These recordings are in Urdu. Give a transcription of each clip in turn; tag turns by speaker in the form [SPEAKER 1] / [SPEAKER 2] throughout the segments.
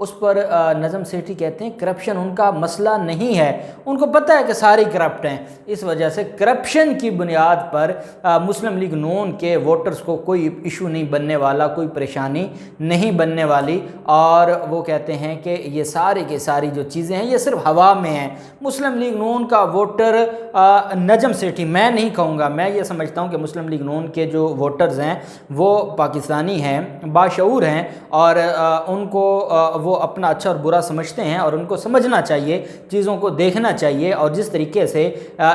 [SPEAKER 1] اس پر نجم سیٹھی کہتے ہیں کرپشن ان کا مسئلہ نہیں ہے، ان کو پتہ ہے کہ ساری کرپٹ ہیں، اس وجہ سے کرپشن کی بنیاد پر مسلم لیگ نون کے ووٹرز کو کوئی ایشو نہیں بننے والا، کوئی پریشانی نہیں بننے والی، اور وہ کہتے ہیں کہ یہ ساری کی ساری جو چیزیں ہیں یہ صرف ہوا میں ہیں۔ مسلم لیگ نون کا ووٹر نجم سیٹھی، میں نہیں کہوں گا، میں یہ سمجھتا ہوں کہ مسلم لیگ نون کے جو ووٹرز ہیں وہ پاکستانی ہیں، باشعور ہیں، اور ان کو وہ اپنا اچھا اور برا سمجھتے ہیں، اور ان کو سمجھنا چاہیے، چیزوں کو دیکھنا چاہیے، اور جس طریقے سے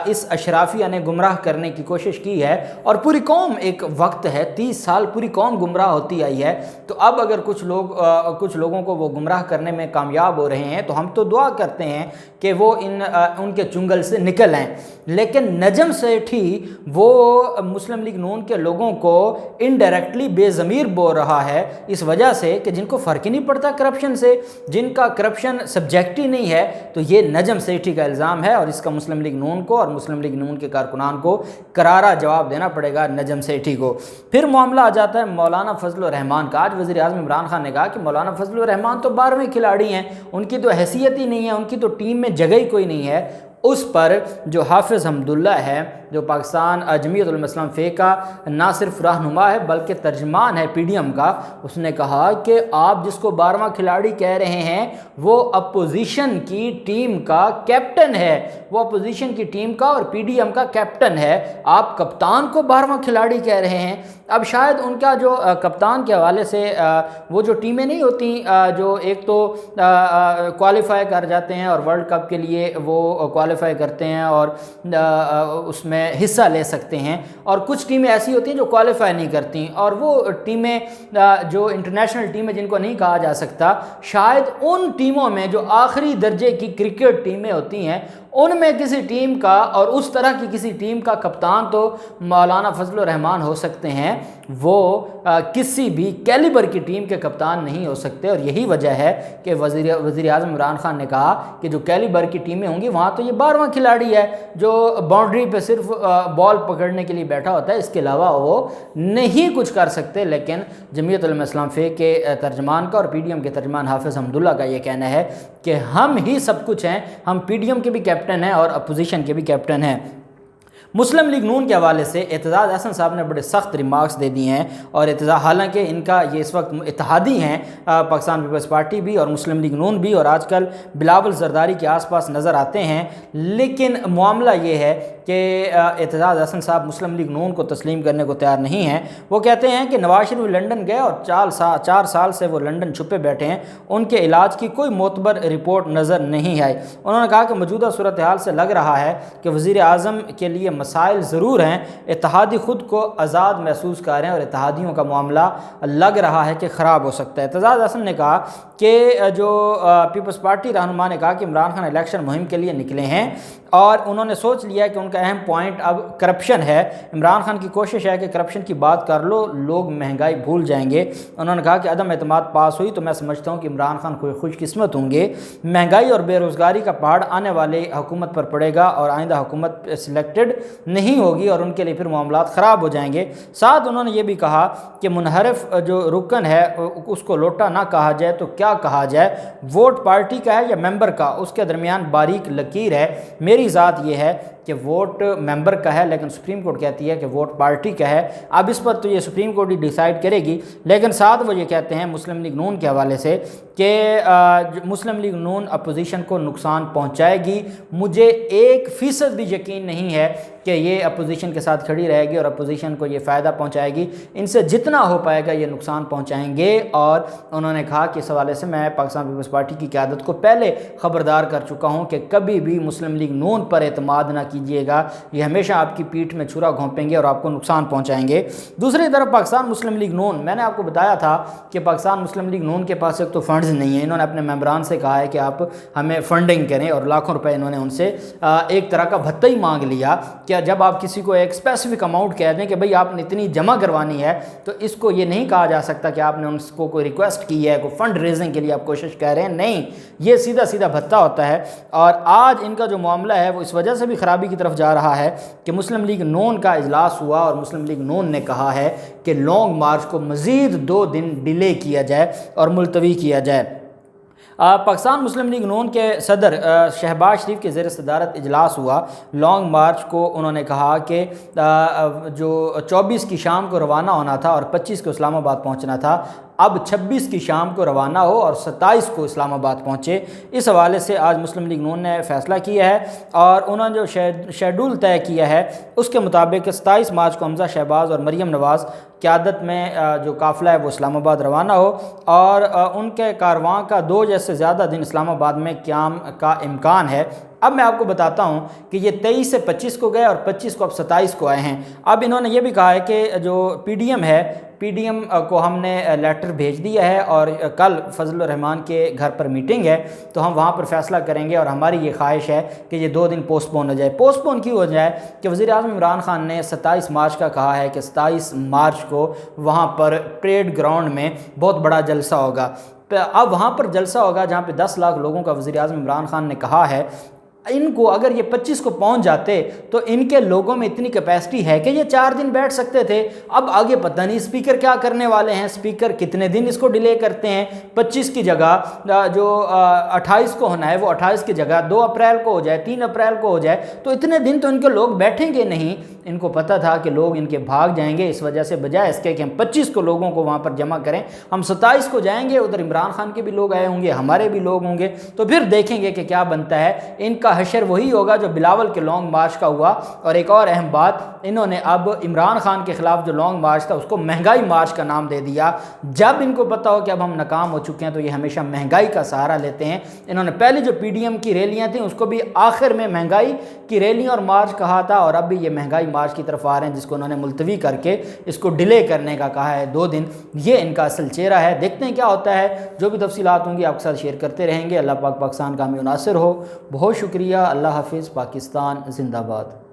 [SPEAKER 1] اس اشرافیہ نے گمراہ کرنے کی کوشش کی ہے، اور پوری قوم ایک وقت ہے 30 سال پوری قوم گمراہ ہوتی آئی ہے، تو اب اگر کچھ لوگوں کو وہ گمراہ کرنے میں کامیاب ہو رہے ہیں تو ہم تو دعا کرتے ہیں کہ وہ ان کے چنگل سے نکل آئیں۔ لیکن نجم سیٹھی وہ مسلم لیگ نون کے لوگوں کو انڈائریکٹلی بے ضمیر بول رہا ہے، اس وجہ سے کہ جن کو فرق ہی نہیں پڑتا کرپشن سے، جن کا کرپشن سبجیکٹ ہی نہیں ہے، تو یہ نجم سیٹھی کا الزام ہے، اور اس کا مسلم لیگ نون کو اور مسلم لیگ نون کے کارکنان کو کرارا جواب دینا پڑے گا نجم سیٹھی کو۔ پھر معاملہ آ جاتا ہے مولانا فضل الرحمان کا۔ آج وزیر اعظم عمران خان نے کہا کہ مولانا فضل الرحمان تو 12ویں کھلاڑی ہیں، ان کی تو حیثیت ہی نہیں ہے، ان کی تو ٹیم میں جگہ ہی کوئی نہیں ہے۔ اس پر جو حافظ حمداللہ ہے، جو پاکستان جمعیت علماء اسلام فے کا نہ صرف رہنما ہے بلکہ ترجمان ہے PDM کا، اس نے کہا کہ آپ جس کو 12واں کھلاڑی کہہ رہے ہیں وہ اپوزیشن کی ٹیم کا کیپٹن ہے، وہ اپوزیشن کی ٹیم کا اور PDM کا کیپٹن ہے، آپ کپتان کو 12واں کھلاڑی کہہ رہے ہیں۔ اب شاید ان کا جو کپتان کے حوالے سے وہ جو ٹیمیں نہیں ہوتی جو ایک تو کوالیفائی کر جاتے ہیں اور ورلڈ کپ کے لیے وہ کوالیفائی کرتے ہیں اور اس میں حصہ لے سکتے ہیں، اور کچھ ٹیمیں ایسی ہوتی ہیں جو کوالیفائی نہیں کرتی، اور وہ ٹیمیں جو انٹرنیشنل ٹیمیں جن کو نہیں کہا جا سکتا، شاید ان ٹیموں میں جو آخری درجے کی کرکٹ ٹیمیں ہوتی ہیں ان میں کسی ٹیم کا اور اس طرح کی کسی ٹیم کا کپتان تو مولانا فضل الرحمان ہو سکتے ہیں، وہ کسی بھی کیلیبر کی ٹیم کے کپتان نہیں ہو سکتے، اور یہی وجہ ہے کہ وزیر اعظم عمران خان نے کہا کہ جو کیلیبر کی ٹیمیں ہوں گی وہاں تو یہ 12واں کھلاڑی ہے جو باؤنڈری پہ صرف بال پکڑنے کے لیے بیٹھا ہوتا ہے، اس کے علاوہ وہ نہیں کچھ کر سکتے۔ لیکن جمعیت علماء اسلام فے کے ترجمان کا اور PDM کے ترجمان حافظ حمداللہ کا یہ کہنا ہے کہ ہم ہی سب کچھ ہیں، ہم PDM کے بھی کیپٹن ہیں اور اپوزیشن کے بھی کیپٹن ہیں۔ مسلم لیگ نون کے حوالے سے اعتزاز احسن صاحب نے بڑے سخت ریمارکس دے دیے ہیں، اور حالانکہ ان کا یہ اس وقت اتحادی ہیں، پاکستان پیپلز پارٹی بھی اور مسلم لیگ نون بھی، اور آج کل بلاول زرداری کے آس پاس نظر آتے ہیں، لیکن معاملہ یہ ہے کہ اعتزاز احسن صاحب مسلم لیگ نون کو تسلیم کرنے کو تیار نہیں ہیں۔ وہ کہتے ہیں کہ نواز شریف لنڈن گئے اور 4 سال سے وہ لنڈن چھپے بیٹھے ہیں، ان کے علاج کی کوئی معتبر رپورٹ نظر نہیں آئی۔ انہوں نے کہا کہ موجودہ صورتحال سے لگ رہا ہے کہ وزیر اعظم کے لیے مسائل ضرور ہیں، اتحادی خود کو آزاد محسوس کر رہے ہیں، اور اتحادیوں کا معاملہ لگ رہا ہے کہ خراب ہو سکتا ہے۔ اعتزاز احسن نے کہا کہ جو پیپلز پارٹی رہنما نے کہا کہ عمران خان الیکشن مہم کے لیے نکلے ہیں، اور انہوں نے سوچ لیا کہ ان کا اہم پوائنٹ اب کرپشن ہے، عمران خان کی کوشش ہے کہ کرپشن کی بات کر لو، لوگ مہنگائی بھول جائیں گے۔ انہوں نے کہا کہ عدم اعتماد پاس ہوئی تو میں سمجھتا ہوں کہ عمران خان کوئی خوش قسمت ہوں گے، مہنگائی اور بے روزگاری کا پہاڑ آنے والے حکومت پر پڑے گا، اور آئندہ حکومت سلیکٹڈ نہیں ہوگی اور ان کے لیے پھر معاملات خراب ہو جائیں گے۔ ساتھ انہوں نے یہ بھی کہا کہ منحرف جو رکن ہے اس کو لوٹا نہ کہا جائے تو کیا کہا جائے، ووٹ پارٹی کا ہے یا ممبر کا، اس کے درمیان باریک لکیر ہے۔ میری ذات یہ ہے کہ ووٹ ممبر کا ہے، لیکن سپریم کورٹ کہتی ہے کہ ووٹ پارٹی کا ہے۔ اب اس پر تو یہ سپریم کورٹ ہی ڈیسائیڈ کرے گی، لیکن ساتھ وہ یہ کہتے ہیں مسلم لیگ نون کے حوالے سے کہ مسلم لیگ نون اپوزیشن کو نقصان پہنچائے گی۔ مجھے 1% بھی یقین نہیں ہے کہ یہ اپوزیشن کے ساتھ کھڑی رہے گی اور اپوزیشن کو یہ فائدہ پہنچائے گی، ان سے جتنا ہو پائے گا یہ نقصان پہنچائیں گے۔ اور انہوں نے کہا کہ اس حوالے سے میں پاکستان پیپلز پارٹی کی قیادت کو پہلے خبردار کر چکا ہوں کہ کبھی بھی مسلم لیگ نون پر اعتماد نہ کیجیے گا، یہ ہمیشہ آپ کی پیٹھ میں چھرا گھونپیں گے اور آپ کو نقصان پہنچائیں گے۔ دوسری طرف پاکستان مسلم لیگ نون، میں نے آپ کو بتایا تھا کہ پاکستان مسلم لیگ نون کے پاس ایک تو فنڈز نہیں ہیں، انہوں نے اپنے ممبران سے کہا ہے کہ آپ ہمیں فنڈنگ کریں، اور لاکھوں روپے انہوں نے ان سے ایک طرح کا بھتہ ہی مانگ لیا کہ جب آپ کسی کو ایک اسپیسیفک اماؤنٹ کہہ دیں کہ بھئی آپ نے اتنی جمع کروانی ہے، تو اس کو یہ نہیں کہا جا سکتا کہ آپ نے ان کو کوئی ریکویسٹ کی ہے، کوئی فنڈ ریزنگ کے لیے آپ کوشش کر رہے ہیں، نہیں، یہ سیدھا سیدھا بھتہ ہوتا ہے۔ اور آج ان کا جو معاملہ ہے وہ اس وجہ سے بھی خرابی کی طرف جا رہا ہے کہ مسلم لیگ نون کا اجلاس ہوا اور مسلم لیگ نون نے کہا ہے کہ لانگ مارچ کو مزید 2 دن ڈیلے کیا جائے اور ملتوی کیا جائے۔ پاکستان مسلم لیگ نون کے صدر شہباز شریف کے زیر صدارت اجلاس ہوا۔ لانگ مارچ کو انہوں نے کہا کہ جو 24 کی شام کو روانہ ہونا تھا اور 25 کو اسلام آباد پہنچنا تھا، اب 26 کی شام کو روانہ ہو اور 27 کو اسلام آباد پہنچے۔ اس حوالے سے آج مسلم لیگ نون نے فیصلہ کیا ہے اور انہوں نے جو شیڈول طے کیا ہے اس کے مطابق 27 مارچ کو حمزہ شہباز اور مریم نواز قیادت میں جو قافلہ ہے وہ اسلام آباد روانہ ہو اور ان کے کارواں کا 2 سے زیادہ دن اسلام آباد میں قیام کا امکان ہے۔ اب میں آپ کو بتاتا ہوں کہ یہ 23 سے 25 کو گئے اور 25 کو اب 27 کو آئے ہیں۔ اب انہوں نے یہ بھی کہا ہے کہ جو پی ڈی ایم ہے، پی ڈی ایم کو ہم نے لیٹر بھیج دیا ہے اور کل فضل الرحمان کے گھر پر میٹنگ ہے تو ہم وہاں پر فیصلہ کریں گے، اور ہماری یہ خواہش ہے کہ یہ 2 دن پوسٹ پون ہو جائے۔ پوسٹ پون کیوں ہو جائے کہ وزیر اعظم عمران خان نے 27 مارچ کا کہا ہے کہ 27 مارچ کو وہاں پر پریڈ گراؤنڈ میں بہت بڑا جلسہ ہوگا۔ اب وہاں پر جلسہ ہوگا جہاں پہ 10 لاکھ لوگوں کا وزیر اعظم عمران خان نے کہا ہے۔ ان کو اگر یہ 25 کو پہنچ جاتے تو ان کے لوگوں میں اتنی کیپیسٹی ہے کہ یہ 4 دن بیٹھ سکتے تھے۔ اب آگے پتہ نہیں اسپیکر کیا کرنے والے ہیں، اسپیکر کتنے دن اس کو ڈیلے کرتے ہیں۔ 25 کی جگہ جو 28 کو ہونا ہے وہ 28 کی جگہ 2 اپریل کو ہو جائے، 3 اپریل کو ہو جائے، تو اتنے دن تو ان کے لوگ بیٹھیں گے نہیں۔ ان کو پتہ تھا کہ لوگ ان کے بھاگ جائیں گے، اس وجہ سے بجائے اس کے کہ ہم 25 کو لوگوں کو وہاں پر جمع کریں، ہم 27 کو جائیں گے، ادھر عمران خان کے بھی لوگ آئے ہوں گے، ہمارے بھی لوگ ہوں گے، تو پھر دیکھیں گے کہ کیا بنتا ہے۔ ان کا حشر وہی ہوگا جو بلاول کے لانگ مارچ کا ہوا۔ اور ایک اور اہم بات، انہوں نے اب عمران خان کے خلاف جو لانگ مارچ تھا اس کو مہنگائی مارچ کا نام دے دیا۔ جب ان کو پتہ ہو کہ اب ہم ناکام ہو چکے ہیں تو یہ ہمیشہ مہنگائی کا سہارا لیتے ہیں۔ انہوں نے پہلے جو پی ڈی ایم کی ریلیاں تھیں اس کو بھی آخر میں مہنگائی کی ریلیاں اور مارچ کہا تھا، اور اب بھی یہ مہنگائی مارچ کی طرف آ رہے ہیں جس کو انہوں نے ملتوی کر کے اس کو ڈیلے کرنے کا کہا ہے 2 دن۔ یہ ان کا اصل چہرہ ہے، دیکھتے ہیں کیا ہوتا ہے۔ جو بھی تفصیلات ہوں گی آپ کے ساتھ شیئر کرتے رہیں گے۔ اللہ پاک پاکستان کا حامی و ناصر ہو۔ بہت شکریہ، اللہ حافظ، پاکستان زندہ باد۔